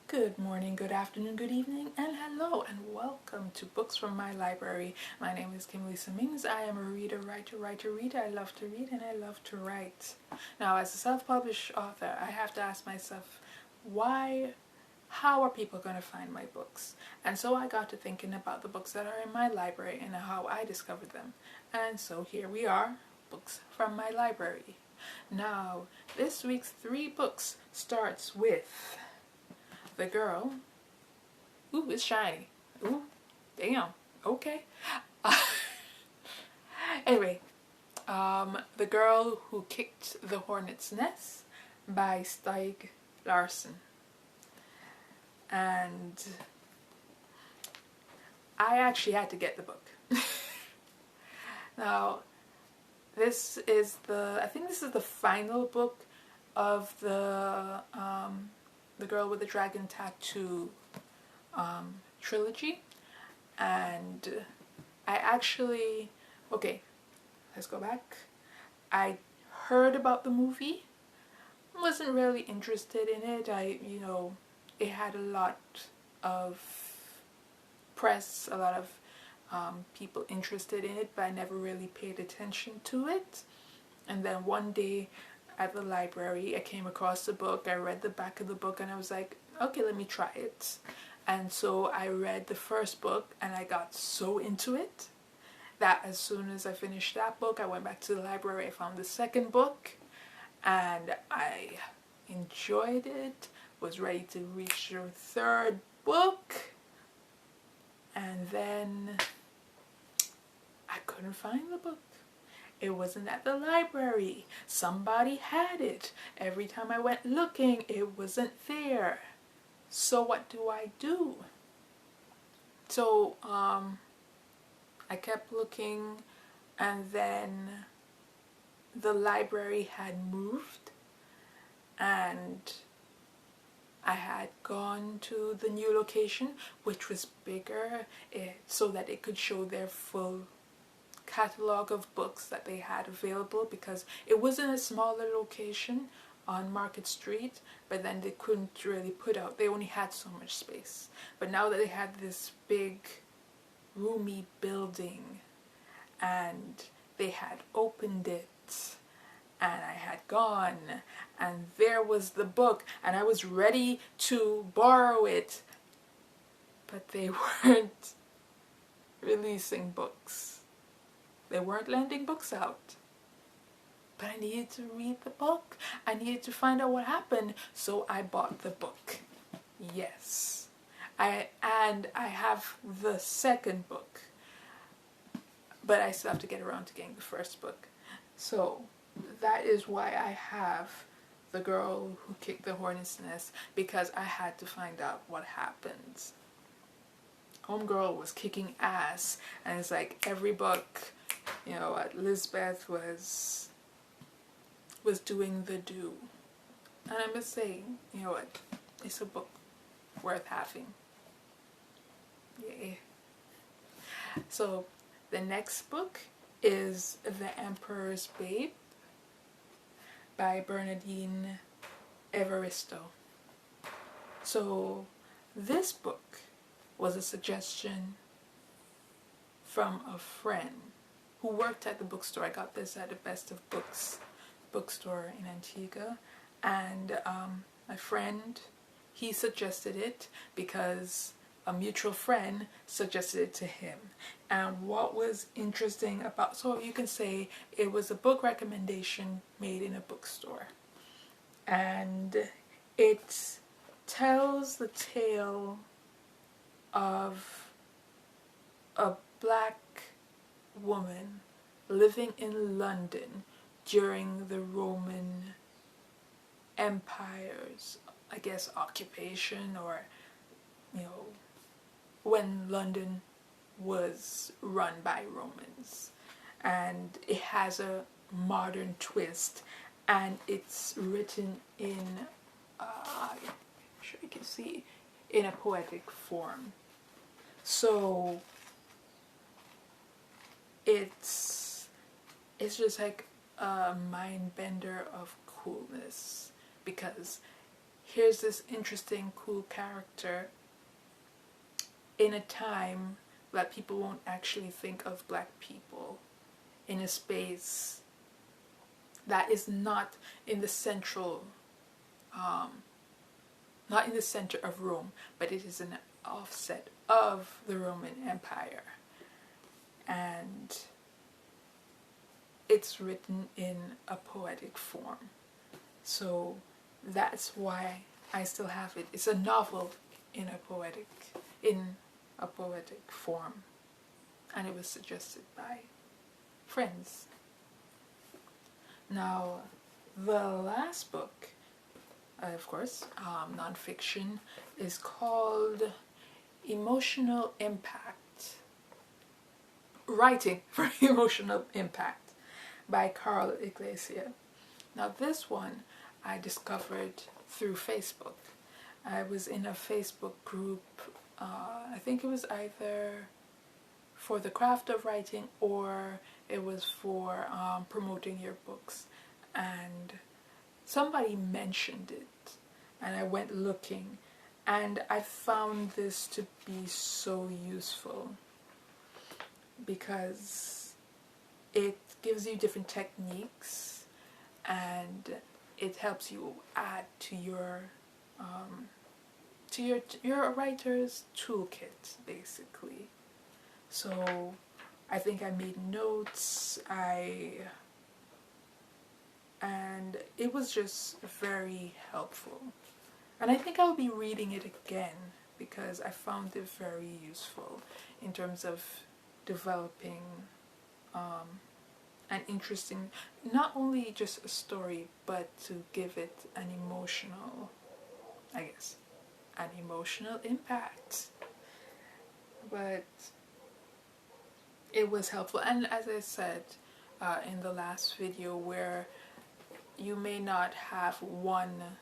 Good morning, good afternoon, good evening, and hello, and welcome to Books from My Library. My name is Kimolisa Mings. I am a reader, writer. I love to read and I love to write. Now, as a self-published author, I have to ask myself, how are people going to find my books? And so I got to thinking about the books that are in my library and how I discovered them. And so here we are, Books from My Library. Now, this week's 3 books starts with The Girl. Ooh, it's shiny. Ooh, damn. Okay. Anyway, The Girl Who Kicked the Hornet's Nest by Stieg Larsson. And I actually had to get the book. Now, I think this is the final book of the Girl with the Dragon Tattoo trilogy. And okay, let's go back. I heard about the movie, wasn't really interested in it. It had a lot of press, a lot of people interested in it, but I never really paid attention to it. And then one day at the library, I came across the book. I read the back of the book and I was like, okay, let me try it. And so I read the first book and I got so into it that as soon as I finished that book, I went back to the library. I found the second book and I enjoyed it, was ready to reach the third book, and then I couldn't find the book. It wasn't at the library. Somebody had it. Every time I went looking, it wasn't there. So what do? So I kept looking, and then the library had moved and I had gone to the new location, which was bigger, so that it could show their full catalog of books that they had available, because it was in a smaller location on Market Street, but then they couldn't really they only had so much space. But now that they had this big roomy building and they had opened it and I had gone and there was the book and I was ready to borrow it, but they weren't releasing books. They weren't lending books out. But I needed to read the book. I needed to find out what happened, so I bought the book. Yes. I have the second book, but I still have to get around to getting the first book. So that is why I have The Girl Who Kicked the Hornet's Nest, because I had to find out what happens. Homegirl was kicking ass, and it's like every book, Lisbeth was doing the do. And I must say, it's a book worth having. Yay. So the next book is The Emperor's Babe by Bernardine Evaristo. So this book was a suggestion from a friend who worked at the bookstore. I got this at the Best of Books bookstore in Antigua, and my friend, he suggested it because a mutual friend suggested it to him. And what was interesting about, so you can say it was a book recommendation made in a bookstore, and it tells the tale of a black woman living in London during the Roman Empire's, occupation, or, when London was run by Romans. And it has a modern twist, and it's written in, I'm sure you can see, in a poetic form. So it's just like a mind bender of coolness, because here's this interesting, cool character in a time that people won't actually think of black people in a space that is not in the central, not in the center of Rome, but it is an offset of the Roman Empire. And it's written in a poetic form. So that's why I still have it. It's a novel in a poetic form. And it was suggested by friends. Now, the last book, of course, nonfiction, is called Emotional Impact. Writing for Emotional Impact by Carl Iglesia. Now this one I discovered through Facebook. I was in a Facebook group, I think it was either for the craft of writing or it was for promoting your books, and somebody mentioned it and I went looking and I found this to be so useful because it gives you different techniques and it helps you add to your writer's toolkit, basically. So I think I made notes, and it was just very helpful. And I think I'll be reading it again because I found it very useful in terms of developing an interesting, not only just a story, but to give it an emotional, an emotional impact. But it was helpful. And as I said in the last video, where you may not have one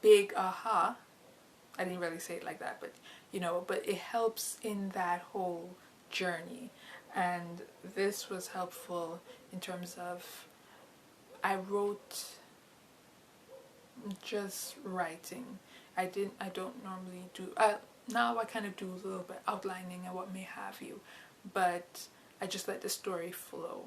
big aha, I didn't really say it like that, but but it helps in that whole journey. And this was helpful in terms of I wrote just writing. I don't normally do, now I kind of do a little bit outlining and what may have you, but I just let the story flow.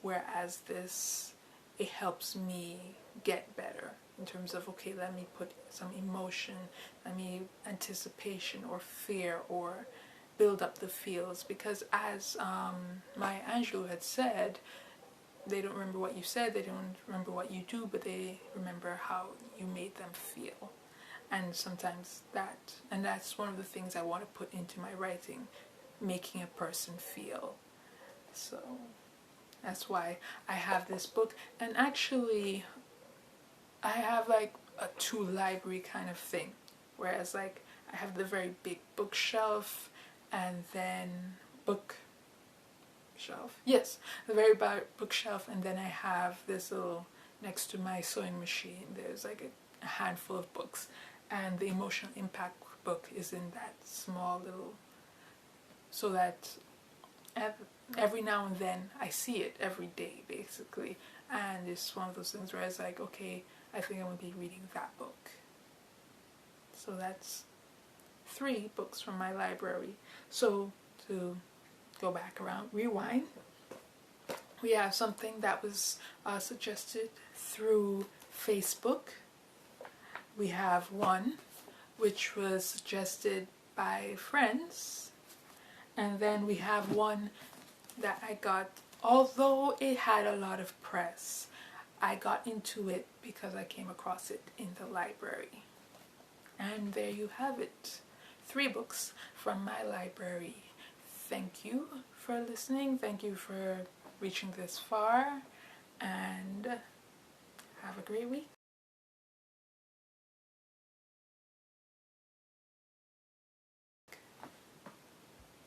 Whereas this, it helps me get better in terms of, okay, let me put some emotion, let me anticipation or fear or build up the feels, because as Maya Angelou had said, they don't remember what you said, they don't remember what you do, but they remember how you made them feel. And sometimes that's one of the things I want to put into my writing, making a person feel. So that's why I have this book. And actually I have like a two library kind of thing, whereas like I have the very big bookshelf and then the very bookshelf, and then I have this little, next to my sewing machine, there's like a handful of books, and the Emotional Impact book is in that small little, so that every now and then I see it every day basically, and it's one of those things where it's like, okay, I think I'm going to be reading that book. So that's 3 books from my library. So to go back around, rewind, we have something that was suggested through Facebook. We have one which was suggested by friends, and then we have one that I got, although it had a lot of press, I got into it because I came across it in the library. And there you have it. 3 books from my library. Thank you for listening. Thank you for reaching this far. And have a great week.